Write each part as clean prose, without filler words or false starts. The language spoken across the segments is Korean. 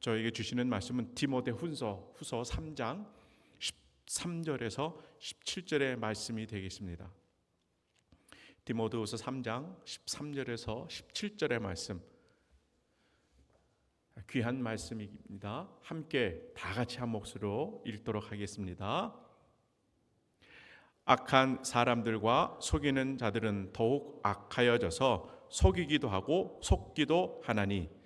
저에게 주시는 말씀은 디모데후서 3장 13절에서 17절의 말씀이 되겠습니다. 디모데후서 3장 13절에서 17절의 말씀, 귀한 말씀입니다. 함께 다 같이 한 몫으로 읽도록 하겠습니다. 악한 사람들과 속이는 자들은 더욱 악하여져서 속이기도 하고 속기도 하나니,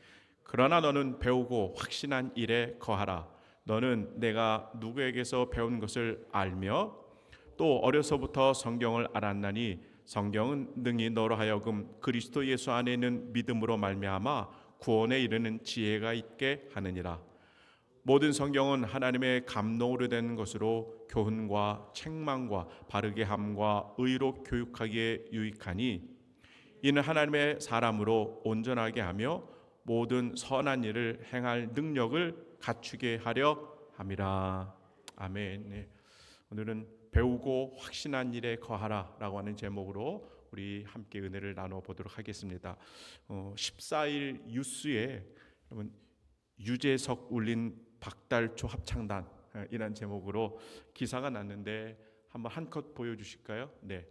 그러나 너는 배우고 확신한 일에 거하라. 너는 내가 누구에게서 배운 것을 알며 또 어려서부터 성경을 알았나니, 성경은 능히 너로 하여금 그리스도 예수 안에 있는 믿음으로 말미암아 구원에 이르는 지혜가 있게 하느니라. 모든 성경은 하나님의 감동으로 된 것으로 교훈과 책망과 바르게 함과 의로 교육하기에 유익하니, 이는 하나님의 사람으로 온전하게 하며 모든 선한 일을 행할 능력을 갖추게 하려 함이라. 아멘. 네. 오늘은 배우고 확신한 일에 거하라 라고 하는 제목으로 우리 함께 은혜를 나눠 보도록 하겠습니다. 14일 뉴스에 여러분, 유재석 울린 박달초 합창단 이란 제목으로 기사가 났는데 한번 한 컷 보여주실까요? 네.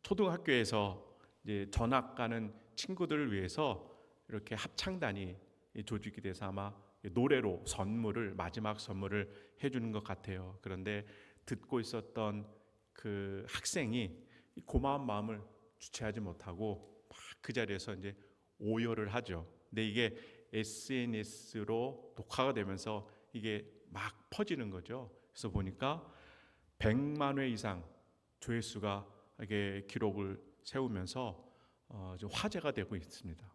초등학교에서 이제 전학 가는 친구들을 위해서 이렇게 합창단이 조직이 돼서 아마 노래로 마지막 선물을 해주는 것 같아요. 그런데 듣고 있었던 그 학생이 고마운 마음을 주체하지 못하고 막 그 자리에서 이제 오열을 하죠. 근데 이게 SNS로 녹화가 되면서 이게 막 퍼지는 거죠. 그래서 보니까 100만 회 이상 조회수가 이게 기록을 세우면서 좀 화제가 되고 있습니다.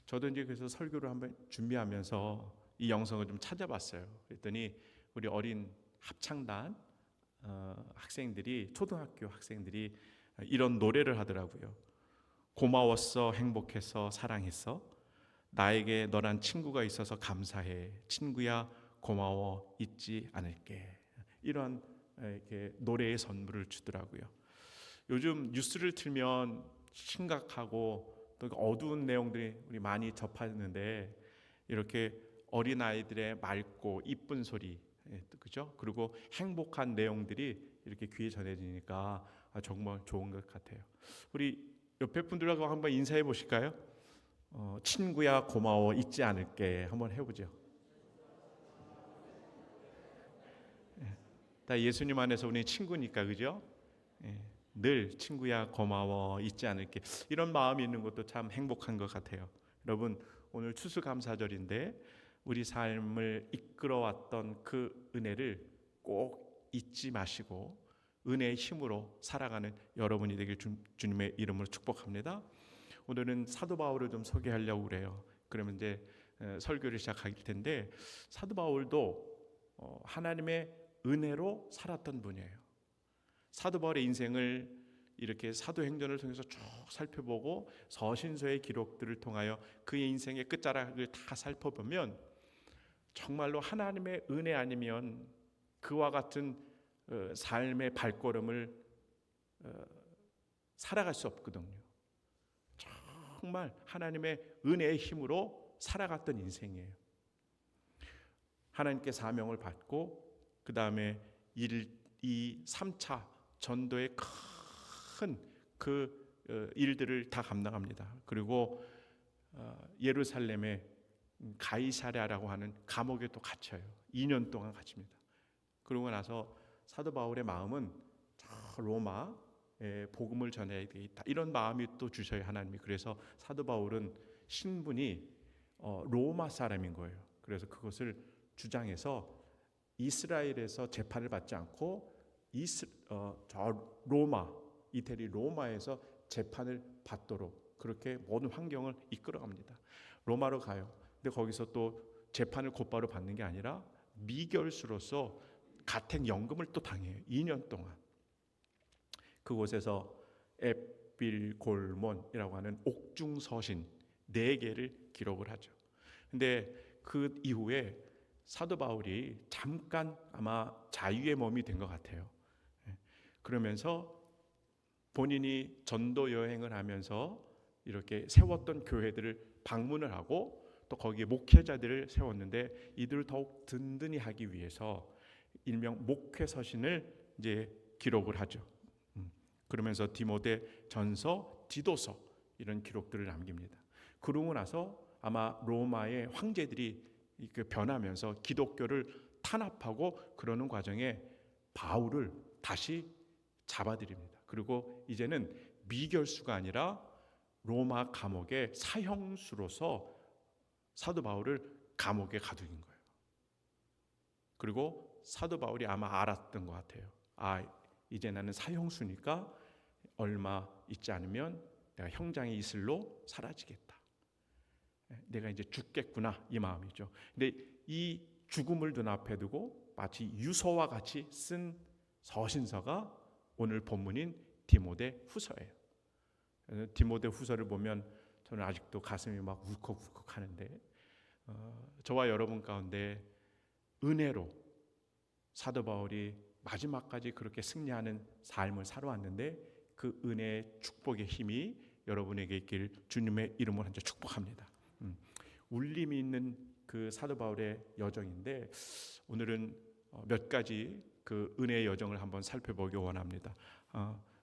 저도 이제 그래서 설교를 한번 준비하면서 이 영상을 좀 찾아봤어요. 그랬더니 우리 어린 합창단 학생들이, 초등학교 학생들이 이런 노래를 하더라고요. 고마웠어, 행복했어, 사랑했어. 나에게 너란 친구가 있어서 감사해. 친구야, 고마워, 잊지 않을게. 이런 이렇게 노래의 선물을 주더라고요. 요즘 뉴스를 틀면 심각하고 또 어두운 내용들이 우리 많이 접하는데, 이렇게 어린 아이들의 맑고 이쁜 소리, 그죠? 그리고 행복한 내용들이 이렇게 귀에 전해지니까 정말 좋은 것 같아요. 우리 옆에 분들하고 한번 인사해 보실까요? 친구야 고마워, 잊지 않을게 한번 해보죠. 다 예수님 안에서 우리 친구니까, 그죠? 늘 친구야 고마워, 잊지 않을게, 이런 마음이 있는 것도 참 행복한 것 같아요. 여러분, 오늘 추수감사절인데 우리 삶을 이끌어왔던 그 은혜를 꼭 잊지 마시고 은혜의 힘으로 살아가는 여러분이 되길 주님의 이름으로 축복합니다. 오늘은 사도 바울을 좀 소개하려고 그래요. 그러면 이제 설교를 시작할 텐데, 사도 바울도 하나님의 은혜로 살았던 분이에요. 사도 바울의 인생을 이렇게 사도행전을 통해서 쭉 살펴보고 서신서의 기록들을 통하여 그의 인생의 끝자락을 다 살펴보면 정말로 하나님의 은혜 아니면 그와 같은 삶의 발걸음을 살아갈 수 없거든요. 정말 하나님의 은혜의 힘으로 살아갔던 인생이에요. 하나님께 사명을 받고 그 다음에 3차 전도의 큰 그 일들을 다 감당합니다. 그리고 예루살렘의 가이사랴라고 하는 감옥에 또 갇혀요. 2년 동안 갇힙니다. 그러고 나서 사도 바울의 마음은 로마에 복음을 전해야 되겠다, 이런 마음이 또 주셔요, 하나님이. 그래서 사도 바울은 신분이 로마 사람인 거예요. 그래서 그것을 주장해서 이스라엘에서 재판을 받지 않고 저 로마, 이태리 로마에서 재판을 받도록 그렇게 모든 환경을 이끌어갑니다. 로마로 가요. 근데 거기서 또 재판을 곧바로 받는 게 아니라 미결수로서 가택연금을 또 당해요. 2년 동안. 그곳에서 에필골몬이라고 하는 옥중서신 4개를 기록을 하죠. 근데 그 이후에 사도 바울이 잠깐 아마 자유의 몸이 된 것 같아요. 그러면서 본인이 전도 여행을 하면서 이렇게 세웠던 교회들을 방문을 하고 또 거기에 목회자들을 세웠는데 이들을 더욱 든든히 하기 위해서 일명 목회 서신을 이제 기록을 하죠. 그러면서 디모데 전서, 디도서 이런 기록들을 남깁니다. 그러고 나서 아마 로마의 황제들이 변하면서 기독교를 탄압하고 그러는 과정에 바울을 다시 잡아들입니다. 그리고 이제는 미결수가 아니라 로마 감옥의 사형수로서 사도 바울을 감옥에 가두인 거예요. 그리고 사도 바울이 아마 알았던 것 같아요. 이제 나는 사형수니까 얼마 있지 않으면 내가 형장의 이슬로 사라지겠다. 내가 이제 죽겠구나, 이 마음이죠. 근데 이 죽음을 눈앞에 두고 마치 유서와 같이 쓴 서신서가 오늘 본문인 디모데 후서예요. 디모데 후서를 보면 저는 아직도 가슴이 막 울컥울컥 하는데, 저와 여러분 가운데 은혜로 사도 바울이 마지막까지 그렇게 승리하는 삶을 살아왔는데 그 은혜의 축복의 힘이 여러분에게 있길 주님의 이름으로 한번 축복합니다. 울림이 있는 그 사도 바울의 여정인데 오늘은 몇 가지 그 은혜의 여정을 한번 살펴보기 원합니다.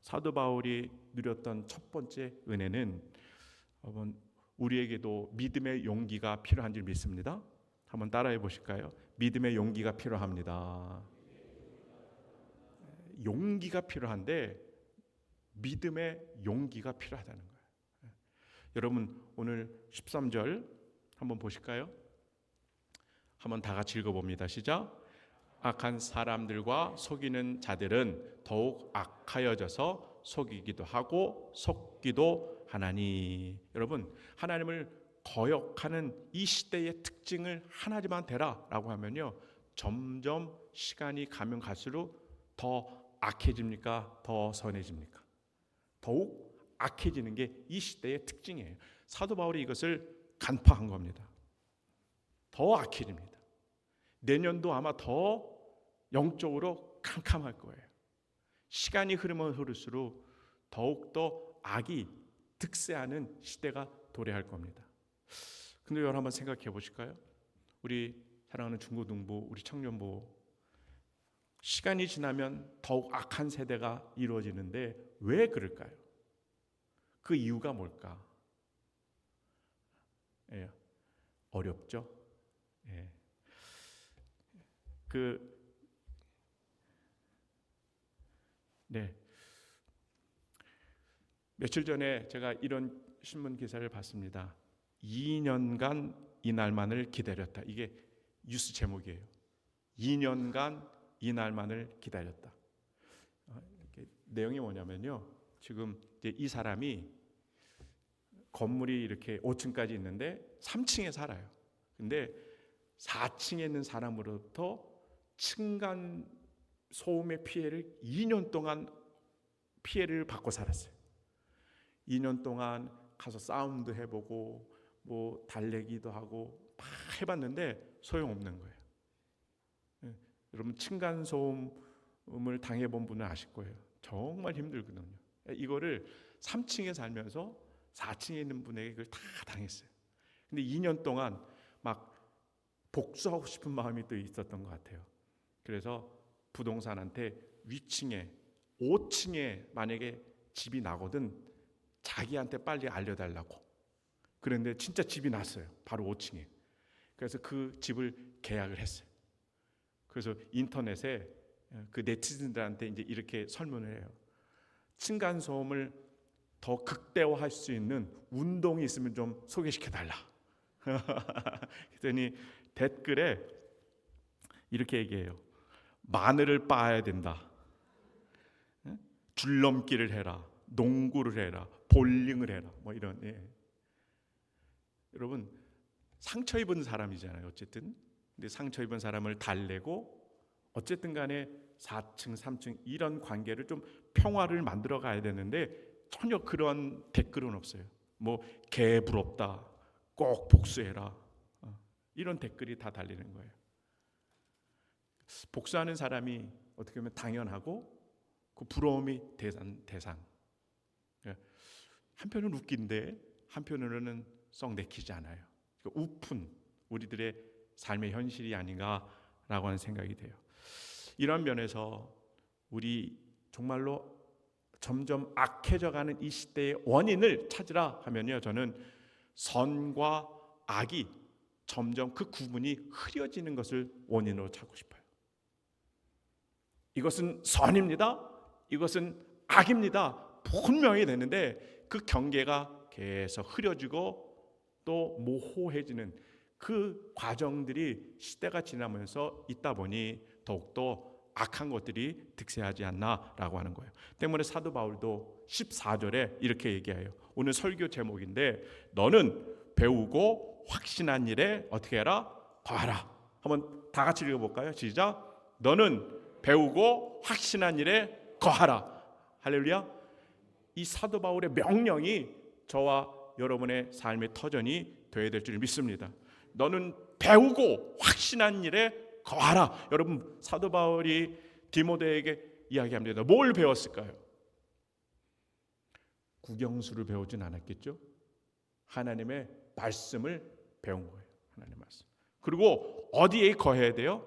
사도 바울이 누렸던 첫 번째 은혜는 우리에게도 믿음의 용기가 필요한 줄 믿습니다. 한번 따라해 보실까요? 믿음의 용기가 필요합니다. 용기가 필요한데 믿음의 용기가 필요하다는 거예요. 여러분 오늘 13절 한번 보실까요? 한번 다 같이 읽어봅니다. 시작. 악한 사람들과 속이는 자들은 더욱 악하여져서 속이기도 하고 속기도 하나니. 여러분 하나님을 거역하는 이 시대의 특징을 하나지만 되라라고 하면요, 점점 시간이 가면 갈수록 더 악해집니까? 더 선해집니까? 더욱 악해지는 게 이 시대의 특징이에요. 사도 바울이 이것을 간파한 겁니다. 더 악해집니다. 내년도 아마 더 영적으로 캄캄할 거예요. 시간이 흐르면 흐를수록 더욱더 악이 득세하는 시대가 도래할 겁니다. 근데 여러분 한번 생각해 보실까요? 우리 사랑하는 중고등부, 우리 청년부, 시간이 지나면 더욱 악한 세대가 이루어지는데 왜 그럴까요? 그 이유가 뭘까? 어렵죠? 며칠 전에 제가 이런 신문 기사를 봤습니다. 2년간 이날만을 기다렸다. 이게 뉴스 제목이에요. 2년간 이날만을 기다렸다. 내용이 뭐냐면요, 지금 이제 이 사람이 건물이 이렇게 5층까지 있는데 3층에 살아요. 근데 4층에 있는 사람으로부터 층간 소음의 피해를 2년 동안 피해를 받고 살았어요. 2년 동안 가서 싸움도 해보고 뭐 달래기도 하고 막 해봤는데 소용없는 거예요. 여러분 층간 소음을 당해본 분은 아실 거예요. 정말 힘들거든요. 이거를 3층에 살면서 4층에 있는 분에게 그걸 다 당했어요. 근데 2년 동안 막 복수하고 싶은 마음이 또 있었던 것 같아요. 그래서 부동산한테 위층에 5층에 만약에 집이 나거든 자기한테 빨리 알려달라고. 그런데 진짜 집이 났어요. 바로 5층에. 그래서 그 집을 계약을 했어요. 그래서 인터넷에 그 네티즌들한테 이제 이렇게 설문을 해요. 층간소음을 더 극대화할 수 있는 운동이 있으면 좀 소개시켜달라. 그랬더니 댓글에 이렇게 얘기해요. 마늘을 빻아야 된다. 줄넘기를 해라. 농구를 해라. 볼링을 해라. 뭐 이런. 여러분 상처 입은 사람이잖아요. 어쨌든. 근데 상처 입은 사람을 달래고 어쨌든 간에 4층, 3층 이런 관계를 좀 평화를 만들어 가야 되는데 전혀 그런 댓글은 없어요. 뭐 개 부럽다. 꼭 복수해라. 이런 댓글이 다 달리는 거예요. 복수하는 사람이 어떻게 보면 당연하고 그 부러움이 대상. 한편은 웃긴데 한편으로는 썩 내키지 않아요. 우픈 우리들의 삶의 현실이 아닌가라고 하는 생각이 돼요. 이런 면에서 우리 정말로 점점 악해져가는 이 시대의 원인을 찾으라 하면요, 저는 선과 악이 점점 그 구분이 흐려지는 것을 원인으로 찾고 싶어요. 이것은 선입니다, 이것은 악입니다, 분명히 되는데 그 경계가 계속 흐려지고 또 모호해지는 그 과정들이 시대가 지나면서 있다 보니 더욱더 악한 것들이 득세하지 않나라고 하는 거예요. 때문에 사도 바울도 14절에 이렇게 얘기해요. 오늘 설교 제목인데, 너는 배우고 확신한 일에 어떻게 해라? 거하라. 한번 다 같이 읽어볼까요? 시작. 너는 배우고 확신한 일에 거하라. 할렐루야. 이 사도 바울의 명령이 저와 여러분의 삶의 터전이 되어야 될 줄 믿습니다. 너는 배우고 확신한 일에 거하라. 여러분, 사도 바울이 디모데에게 이야기합니다. 뭘 배웠을까요? 국영수를 배우진 않았겠죠? 하나님의 말씀을 배운 거예요. 하나님의 말씀. 그리고 어디에 거해야 돼요?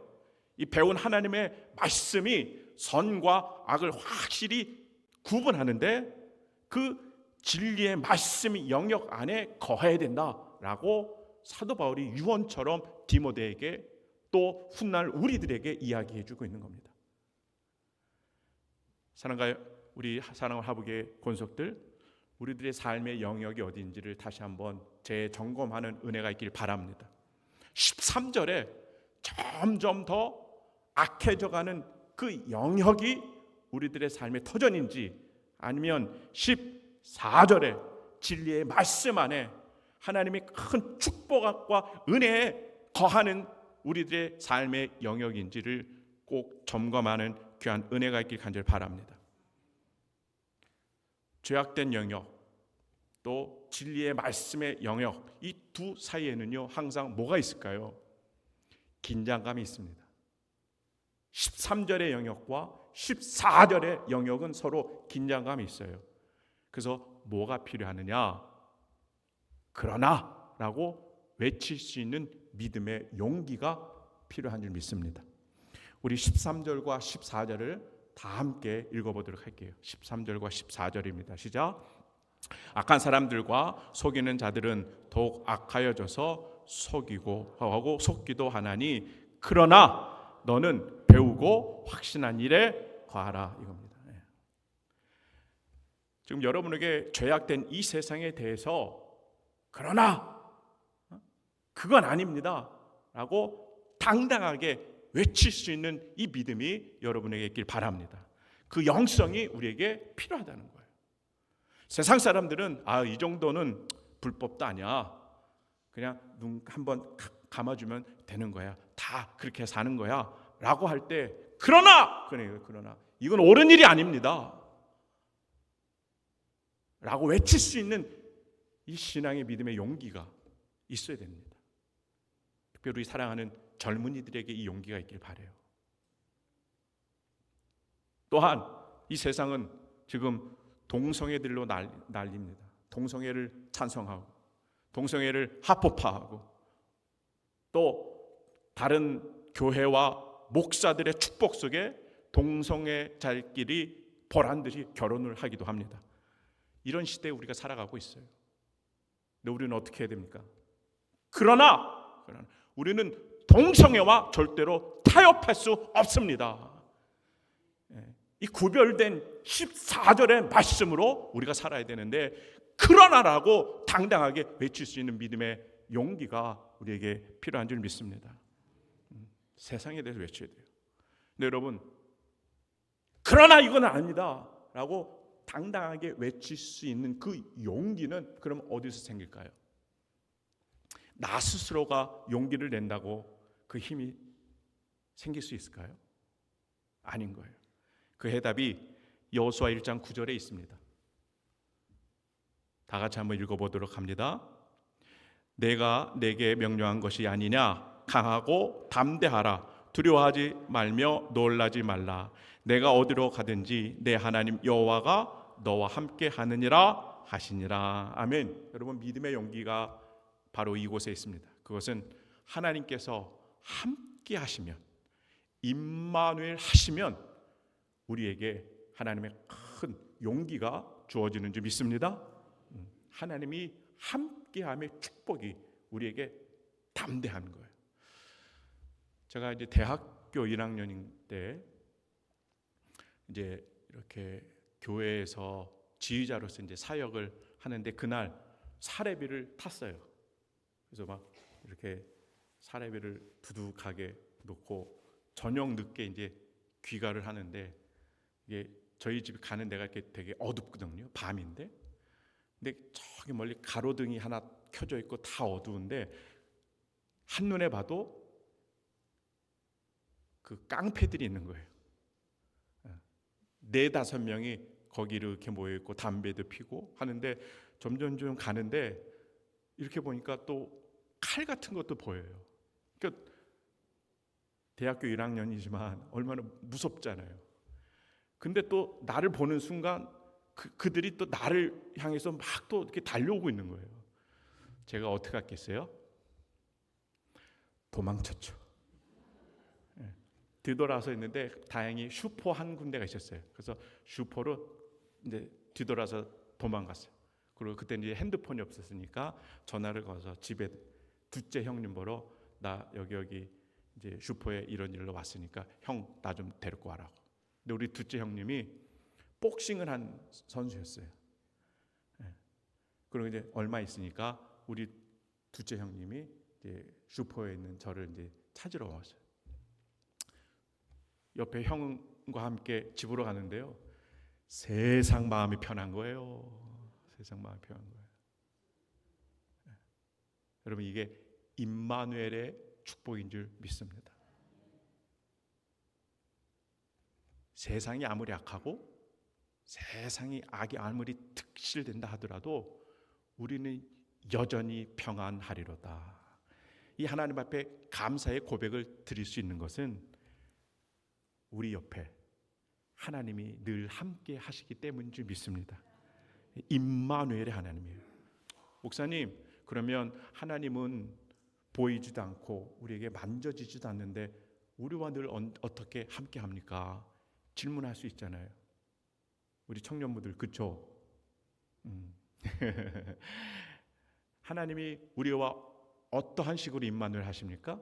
이 배운 하나님의 말씀이 선과 악을 확실히 구분하는데 그 진리의 말씀이 영역 안에 거해야 된다라고 사도 바울이 유언처럼 디모데에게 또 훗날 우리들에게 이야기해주고 있는 겁니다. 우리 사랑하는 하부의 권속들, 우리들의 삶의 영역이 어디인지를 다시 한번 재점검하는 은혜가 있길 바랍니다. 13절에 점점 더 악해져가는 그 영역이 우리들의 삶의 터전인지, 아니면 14절에 진리의 말씀 안에 하나님의 큰 축복과 은혜에 거하는 우리들의 삶의 영역인지를 꼭 점검하는 귀한 은혜가 있길 간절히 바랍니다. 죄악된 영역, 또 진리의 말씀의 영역, 이 두 사이에는요 항상 뭐가 있을까요? 긴장감이 있습니다. 13절의 영역과 14절의 영역은 서로 긴장감이 있어요. 그래서 뭐가 필요하느냐? 그러나 라고 외칠 수 있는 믿음의 용기가 필요한 줄 믿습니다. 우리 13절과 14절을 다 함께 읽어보도록 할게요. 13절과 14절입니다. 시작. 악한 사람들과 속이는 자들은 더욱 악하여져서 속이고 하고 속기도 하나니, 그러나 너는 배우고 확신한 일에 거하라, 이겁니다. 지금 여러분에게 죄악된 이 세상에 대해서 그러나 그건 아닙니다 라고 당당하게 외칠 수 있는 이 믿음이 여러분에게 있길 바랍니다. 그 영성이 우리에게 필요하다는 거예요. 세상 사람들은 이 정도는 불법도 아니야, 그냥 눈 한번 감아주면 되는 거야, 다 그렇게 사는 거야 라고 할 때, 그러나 이건 옳은 일이 아닙니다 라고 외칠 수 있는 이 신앙의 믿음의 용기가 있어야 됩니다. 특별히 사랑하는 젊은이들에게 이 용기가 있길 바라요. 또한 이 세상은 지금 동성애들로 난립니다. 동성애를 찬성하고 동성애를 합법화하고 또 다른 교회와 목사들의 축복 속에 동성애자들끼리 보란듯이 결혼을 하기도 합니다. 이런 시대에 우리가 살아가고 있어요. 근데 우리는 어떻게 해야 됩니까? 그러나 우리는 동성애와 절대로 타협할 수 없습니다. 이 구별된 14절의 말씀으로 우리가 살아야 되는데, 그러나라고 당당하게 외칠 수 있는 믿음의 용기가 우리에게 필요한 줄 믿습니다. 세상에 대해서 외쳐야 돼요. 근데 여러분, 그러나 이건 아니다 라고 당당하게 외칠 수 있는 그 용기는 그럼 어디서 생길까요? 나 스스로가 용기를 낸다고 그 힘이 생길 수 있을까요? 아닌 거예요. 그 해답이 여호수아 1장 9절에 있습니다. 다 같이 한번 읽어보도록 합니다. 내가 내게 명령한 것이 아니냐? 강하고 담대하라. 두려워하지 말며 놀라지 말라. 내가 어디로 가든지 내 하나님 여호와가 너와 함께 하느니라 하시니라. 아멘. 여러분, 믿음의 용기가 바로 이곳에 있습니다. 그것은 하나님께서 함께 하시면, 임마누엘 하시면 우리에게 하나님의 큰 용기가 주어지는 줄 믿습니다. 하나님이 함께함의 축복이 우리에게 담대한 거예요. 제가 이제 대학교 1학년인 때 이제 이렇게 교회에서 지휘자로서 이제 사역을 하는데 그날 사례비를 탔어요. 그래서 막 이렇게 사례비를 두둑하게 놓고 저녁 늦게 이제 귀가를 하는데, 이게 저희 집 가는 데가 이렇게 되게 어둡거든요. 밤인데. 근데 저기 멀리 가로등이 하나 켜져 있고 다 어두운데 한눈에 봐도 그 깡패들이 있는 거예요. 4-5명이 거기를 이렇게 모여 있고 담배도 피고 하는데, 점점 가는데 이렇게 보니까 또 칼 같은 것도 보여요. 그러니까 대학교 1학년이지만 얼마나 무섭잖아요. 근데 또 나를 보는 순간 그들이 또 나를 향해서 막 또 이렇게 달려오고 있는 거예요. 제가 어떻게 했겠어요? 도망쳤죠. 뒤돌아서 있는데 다행히 슈퍼 한 군데가 있었어요. 그래서 슈퍼로 이제 뒤돌아서 도망갔어요. 그리고 그때 이제 핸드폰이 없었으니까 전화를 걸어서 집에 둘째 형님 보러, 나 여기 이제 슈퍼에 이런 일로 왔으니까 형 나 좀 데리고 와라고. 근데 우리 둘째 형님이 복싱을 한 선수였어요. 그리고 이제 얼마 있으니까 우리 둘째 형님이 이제 슈퍼에 있는 저를 이제 찾으러 왔어요. 옆에 형과 함께 집으로 가는데요, 세상 마음이 편한 거예요. 세상 마음이 편한 거예요. 여러분, 이게 임마누엘의 축복인 줄 믿습니다. 세상이 아무리 악하고 세상이 악이 아무리 특실된다 하더라도 우리는 여전히 평안하리로다. 이 하나님 앞에 감사의 고백을 드릴 수 있는 것은 우리 옆에 하나님이 늘 함께 하시기 때문인 줄 믿습니다. 임마누엘의 하나님이에요. 목사님, 그러면 하나님은 보이지도 않고 우리에게 만져지지도 않는데 우리와 늘 어떻게 함께 합니까? 질문할 수 있잖아요. 우리 청년부들, 그쵸? 하나님이 우리와 어떠한 식으로 임마누엘 하십니까?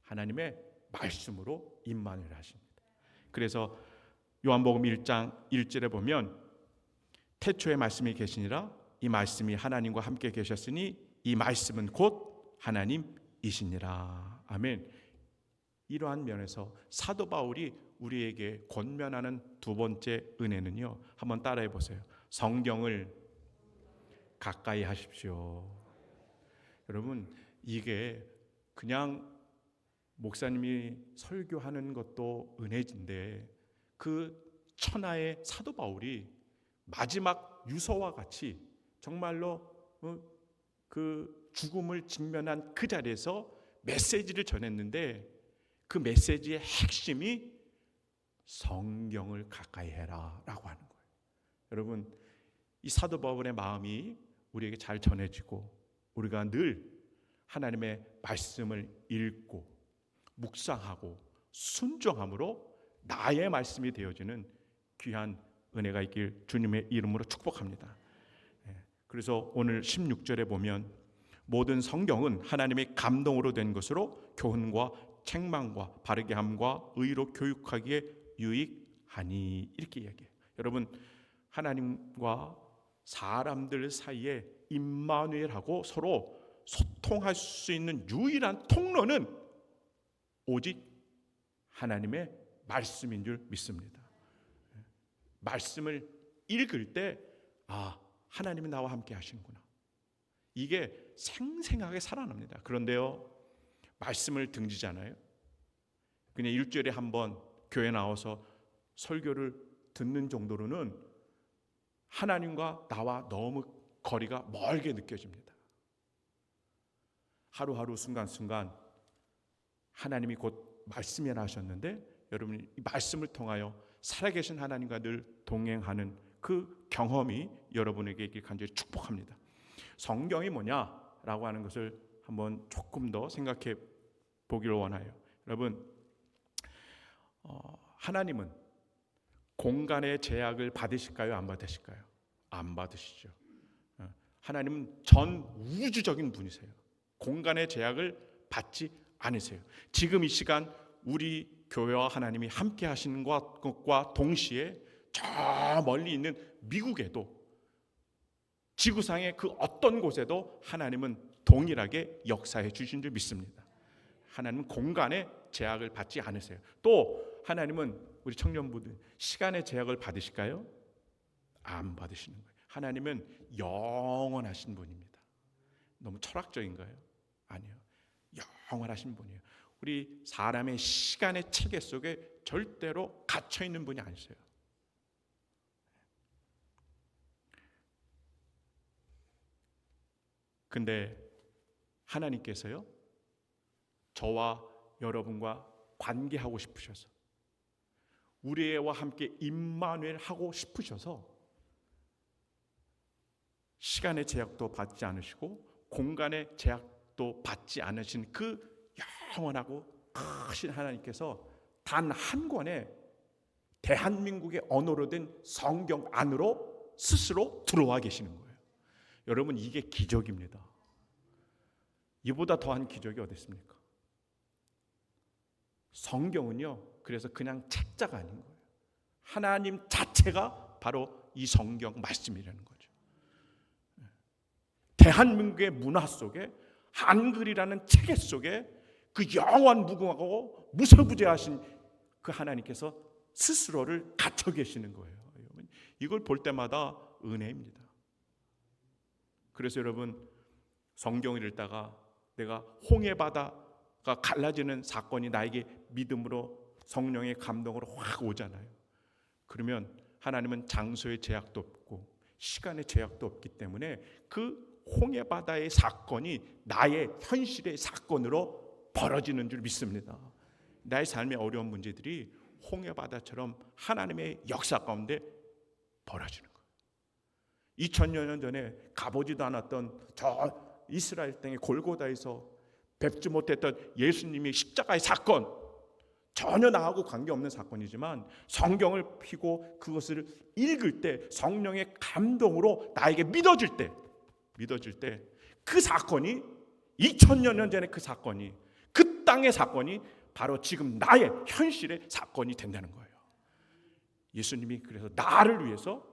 하나님의 말씀으로 임마누엘 하십니다. 그래서 요한복음 1장 1절에 보면 태초에 말씀이 계시니라, 이 말씀이 하나님과 함께 계셨으니 이 말씀은 곧 하나님이시니라. 아멘. 이러한 면에서 사도 바울이 우리에게 권면하는 두 번째 은혜는요, 한번 따라해 보세요. 성경을 가까이 하십시오. 여러분, 이게 그냥 목사님이 설교하는 것도 은혜인데 그 천하의 사도 바울이 마지막 유서와 같이 정말로 그 죽음을 직면한 그 자리에서 메시지를 전했는데, 그 메시지의 핵심이 성경을 가까이 해라 라고 하는 거예요. 여러분, 이 사도 바울의 마음이 우리에게 잘 전해지고 우리가 늘 하나님의 말씀을 읽고 묵상하고 순종함으로 나의 말씀이 되어지는 귀한 은혜가 있길 주님의 이름으로 축복합니다. 그래서 오늘 16절에 보면 모든 성경은 하나님의 감동으로 된 것으로 교훈과 책망과 바르게 함과 의로 교육하기에 유익하니, 이렇게 이야기해요. 여러분, 하나님과 사람들 사이에 임마누엘하고 서로 소통할 수 있는 유일한 통로는 오직 하나님의 말씀인 줄 믿습니다. 말씀을 읽을 때 하나님이 나와 함께 하시는구나, 이게 생생하게 살아납니다. 그런데요, 말씀을 등지잖아요. 그냥 일주일에 한 번 교회 나와서 설교를 듣는 정도로는 하나님과 나와 너무 거리가 멀게 느껴집니다. 하루하루 순간순간 하나님이 곧 말씀이라 하셨는데, 여러분이 이 말씀을 통하여 살아계신 하나님과 늘 동행하는 그 경험이 여러분에게 있길 간절히 축복합니다. 성경이 뭐냐? 있다라고 하는 것을 한번 조금 더 생각해 보기를 원해요. 여러분, 하나님은 공간의 제약을 받으실까요? 안 받으실까요? 안 받으시죠. 하나님은 전 우주적인 분이세요. 공간의 제약을 받지 않으세요. 지금 이 시간 우리 교회와 하나님이 함께 하시는 것과 동시에 저 멀리 있는 미국에도, 지구상의 그 어떤 곳에도 하나님은 동일하게 역사해 주신 줄 믿습니다. 하나님은 공간의 제약을 받지 않으세요. 또 하나님은 우리 청년부들 시간의 제약을 받으실까요? 안 받으시는 거예요. 하나님은 영원하신 분입니다. 너무 철학적인가요? 아니요. 영원하신 분이에요. 우리 사람의 시간의 체계 속에 절대로 갇혀 있는 분이 아니세요. 근데 하나님께서요, 저와 여러분과 관계하고 싶으셔서, 우리와 함께 임마누엘 하고 싶으셔서 시간의 제약도 받지 않으시고 공간의 제약도 받지 않으신 그 영원하고 크신 하나님께서 단 한 권의 대한민국의 언어로 된 성경 안으로 스스로 들어와 계시는 거예요. 여러분, 이게 기적입니다. 이보다 더한 기적이 어디 있습니까? 성경은요, 그래서 그냥 책자가 아닌 거예요. 하나님 자체가 바로 이 성경 말씀이라는 거죠. 대한민국의 문화 속에, 한글이라는 체계 속에 그 영원 무궁하고 무소부재하신 그 하나님께서 스스로를 갖춰 계시는 거예요. 이걸 볼 때마다 은혜입니다. 그래서 여러분, 성경을 읽다가 내가 홍해바다가 갈라지는 사건이 나에게 믿음으로 성령의 감동으로 확 오잖아요. 그러면 하나님은 장소의 제약도 없고 시간의 제약도 없기 때문에 그 홍해바다의 사건이 나의 현실의 사건으로 벌어지는 줄 믿습니다. 나의 삶의 어려운 문제들이 홍해바다처럼 하나님의 역사 가운데 벌어지는 거예요. 2000여 년 전에 가보지도 않았던 저 이스라엘 땅의 골고다에서 뵙지 못했던 예수님의 십자가의 사건, 전혀 나하고 관계없는 사건이지만 성경을 펴고 그것을 읽을 때 성령의 감동으로 나에게 믿어질 때 그 사건이 2000여 년 전에 그 사건이, 그 땅의 사건이 바로 지금 나의 현실의 사건이 된다는 거예요. 예수님이 그래서 나를 위해서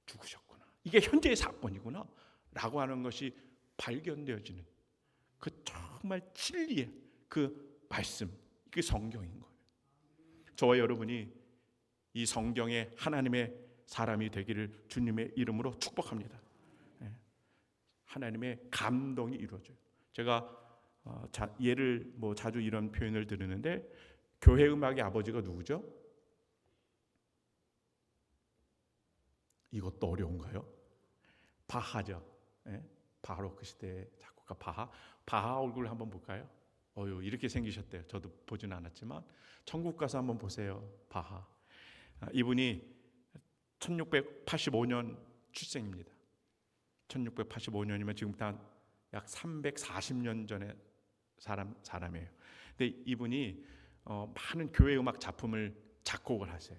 죽으셨구나, 이게 현재의 사건이구나 라고 하는 것이 발견되어지는 그 정말 진리의 그 말씀, 그 성경인 거예요. 저와 여러분이 이 성경의 하나님의 사람이 되기를 주님의 이름으로 축복합니다. 하나님의 감동이 이루어져요. 제가 예를 자주 이런 표현을 들으는데, 교회 음악의 아버지가 누구죠? 이것도 어려운가요? 바하죠. 바로크 시대의 작곡가 바하 얼굴 한번 볼까요? 이렇게 생기셨대요. 저도 보지는 않았지만 천국 가서 한번 보세요. 바하. 이분이 1685년 출생입니다. 1685년이면 지금부터 약 340년 전의 사람이에요. 근데 이분이 많은 교회 음악 작품을 작곡을 하세요.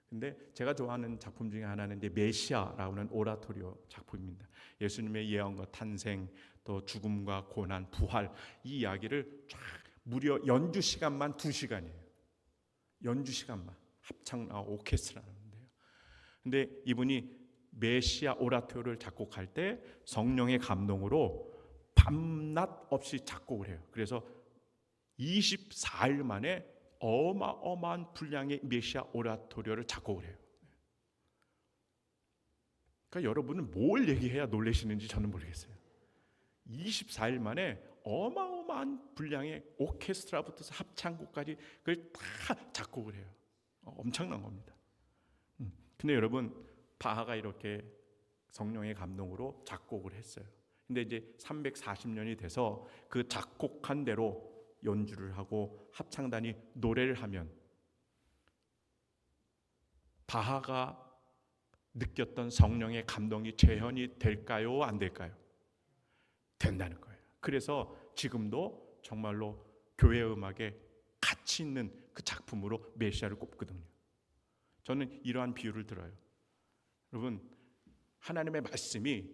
근데 제가 좋아하는 작품 중에 하나는 이제 메시아라고 하는 오라토리오 작품입니다. 예수님의 예언과 탄생, 또 죽음과 고난, 부활, 이 이야기를 쫙 무려 연주 시간만 2시간이에요. 연주 시간만, 합창 오케스트라인데요. 근데 이분이 메시아 오라토리오를 작곡할 때 성령의 감동으로 밤낮 없이 작곡을 해요. 그래서 24일 만에 어마어마한 분량의 메시아 오라토리오를 작곡을 해요. 그러니까 여러분은 뭘 얘기해야 놀라시는지 저는 모르겠어요. 24일 만에 어마어마한 분량의 오케스트라부터 합창곡까지 그걸 다 작곡을 해요. 엄청난 겁니다. 근데 여러분, 바하가 이렇게 성령의 감동으로 작곡을 했어요. 근데 이제 340년이 돼서 그 작곡한 대로 연주를 하고 합창단이 노래를 하면 바하가 느꼈던 성령의 감동이 재현이 될까요? 안 될까요? 된다는 거예요. 그래서 지금도 정말로 교회 음악에 가치 있는 그 작품으로 메시아를 꼽거든요. 저는 이러한 비유를 들어요. 여러분, 하나님의 말씀이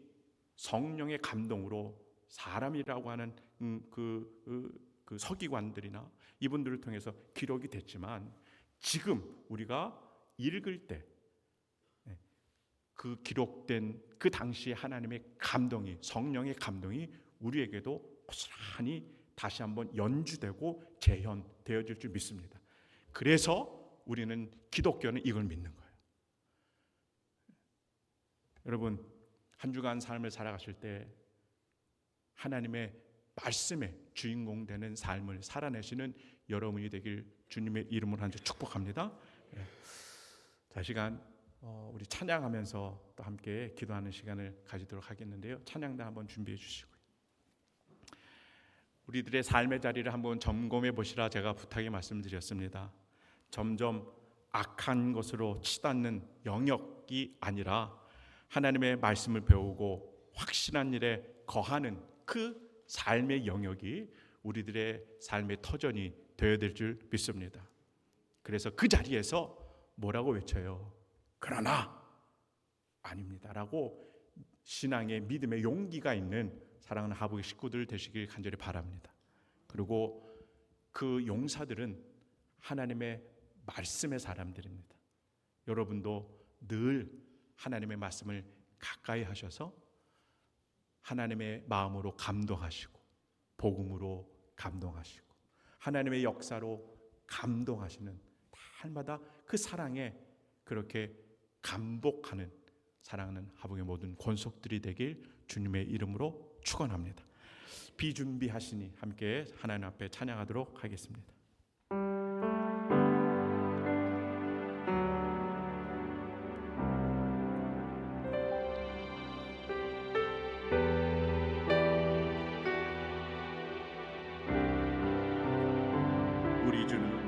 성령의 감동으로 사람이라고 하는 그 서기관들이나 이분들을 통해서 기록이 됐지만, 지금 우리가 읽을 때 그 기록된 그 당시의 하나님의 감동이, 성령의 감동이 우리에게도 고스란히 다시 한번 연주되고 재현되어질 줄 믿습니다. 그래서 우리는, 기독교는 이걸 믿는 거예요. 여러분, 한 주간 삶을 살아가실 때 하나님의 말씀의 주인공 되는 삶을 살아내시는 여러분이 되길 주님의 이름으로 한 주 축복합니다. 자, 시간 우리 찬양하면서 또 함께 기도하는 시간을 가지도록 하겠는데요. 찬양단 한번 준비해 주시고요. 우리들의 삶의 자리를 한번 점검해 보시라 제가 부탁의 말씀드렸습니다. 점점 악한 것으로 치닫는 영역이 아니라 하나님의 말씀을 배우고 확신한 일에 거하는 그 삶의 영역이 우리들의 삶의 터전이 되어야 될 줄 믿습니다. 그래서 그 자리에서 뭐라고 외쳐요? 그러나 아닙니다 라고 신앙의 믿음의 용기가 있는 사랑하는 하부의 식구들 되시길 간절히 바랍니다. 그리고 그 용사들은 하나님의 말씀의 사람들입니다. 여러분도 늘 하나님의 말씀을 가까이 하셔서 하나님의 마음으로 감동하시고 복음으로 감동하시고 하나님의 역사로 감동하시는 날마다 그 사랑에 그렇게 감복하는 사랑하는 하복의 모든 권속들이 되길 주님의 이름으로 축원합니다. 비준비하시니 함께 하나님 앞에 찬양하도록 하겠습니다. 우리 주는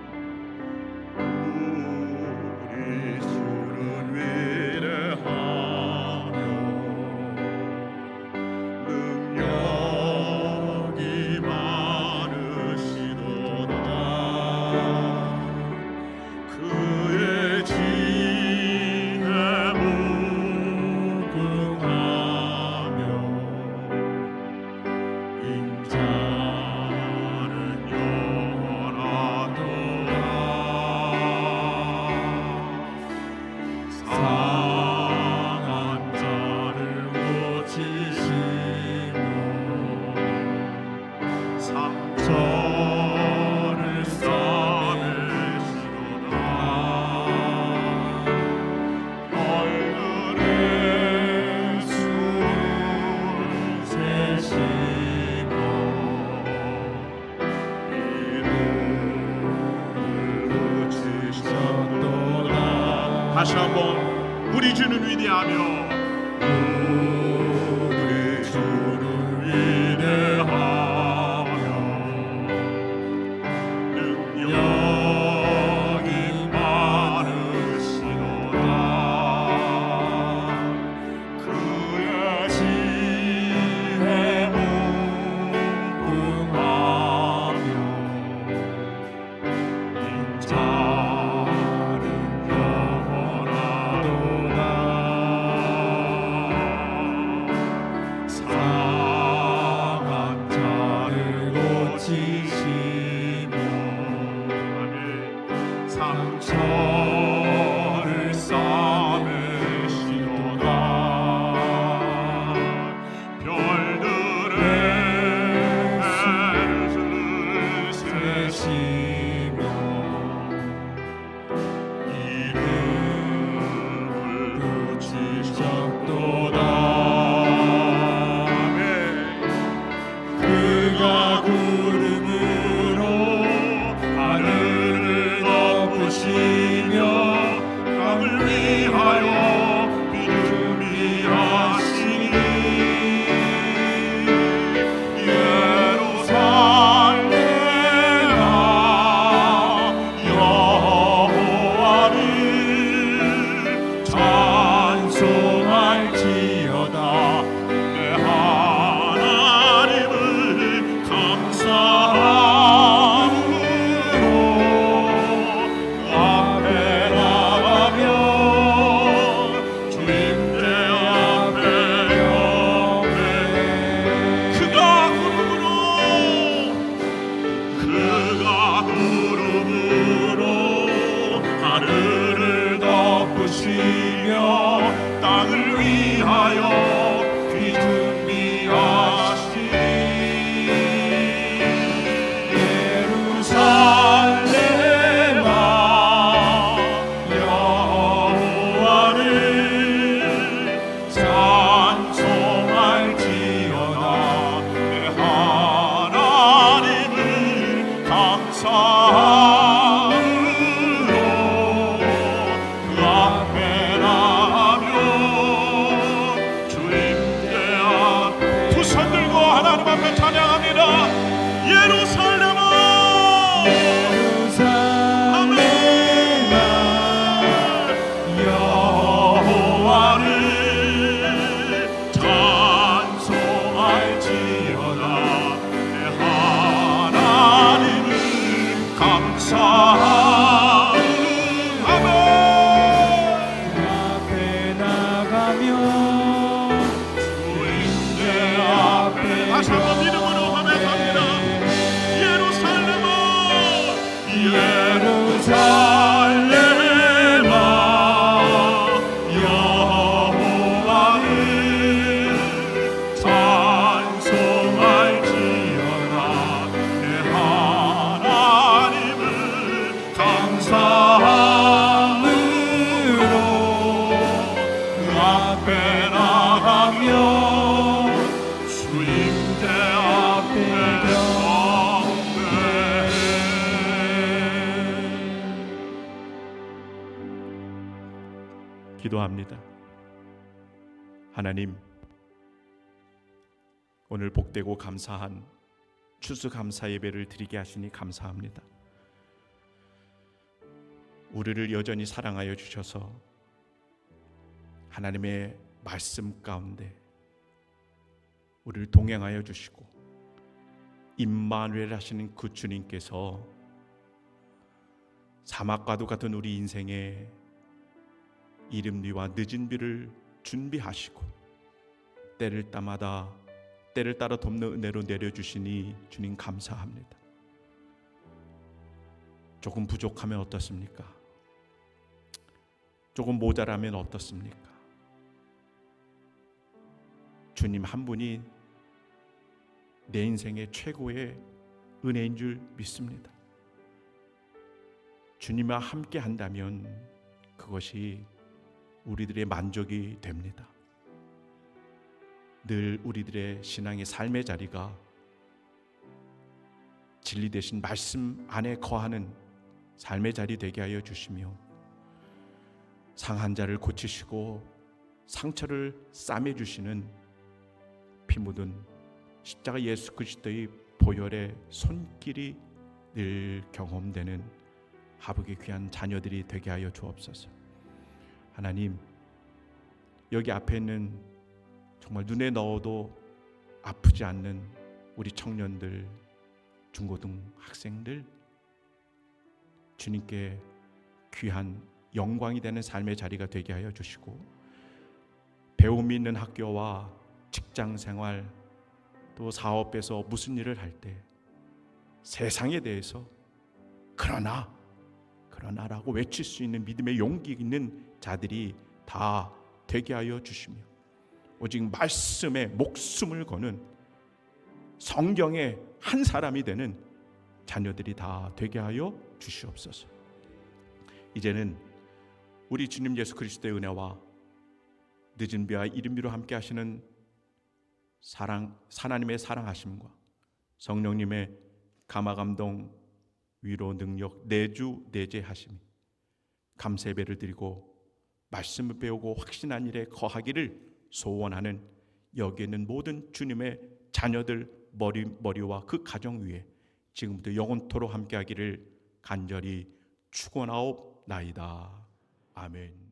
다시 한번 우리 주는 위대하며 우리 주는 위대하며 능력이 많으시도다 그의 지혜 무궁하며 인자 예루살렘아 여호와를 찬송할지어다. 내 하나님을 감사하는 아멘. 앞에 나가며 주인의 앞에 다시 한번 믿음으로 고백합니다. 예루살렘아 예루살렘아 여호와를 찬송할지어다. 내 하나님을 감사함으로 그 앞에 나가며 주님의 앞에 경배해. 기도합니다. 하나님, 오늘 복되고 감사한 추수감사 예배를 드리게 하시니 감사합니다. 우리를 여전히 사랑하여 주셔서 하나님의 말씀 가운데 우리를 동행하여 주시고 임마누엘 하시는 그 주님께서 사막과도 같은 우리 인생에 이른 비와 늦은 비를 준비하시고 때를 따라 돕는 은혜로 내려주시니 주님 감사합니다. 조금 부족하면 어떻습니까? 조금 모자라면 어떻습니까? 주님 한 분이 내 인생의 최고의 은혜인 줄 믿습니다. 주님과 함께 한다면 그것이 우리들의 만족이 됩니다. 늘 우리들의 신앙의 삶의 자리가 진리 대신 말씀 안에 거하는 삶의 자리 되게 하여 주시며 상한 자를 고치시고 상처를 싸매 주시는 피 묻은 십자가 예수 그리스도의 보혈의 손길이 늘 경험되는 하복의 귀한 자녀들이 되게 하여 주옵소서. 하나님, 여기 앞에 있는 정말 눈에 넣어도 아프지 않는 우리 청년들, 중고등 학생들, 주님께 귀한 영광이 되는 삶의 자리가 되게 하여 주시고 배움이 있는 학교와 직장생활 또 사업에서 무슨 일을 할 때 세상에 대해서 그러나라고 외칠 수 있는 믿음의 용기 있는 자들이 다 되게 하여 주시며 오직 말씀에 목숨을 거는 성경의 한 사람이 되는 자녀들이 다 되게 하여 주시옵소서. 이제는 우리 주님 예수 그리스도의 은혜와 늦은 비와 이른 비로 함께 하시는 하나님의 사랑하심과 성령님의 감화감동 위로 능력 내주 내재하심이 감사 예배를 드리고 말씀을 배우고 확신한 일에 거하기를 소원하는 여기 있는 모든 주님의 자녀들 머리와 그 가정 위에 지금부터 영원토록 함께하기를 간절히 축원하옵나이다. 아멘.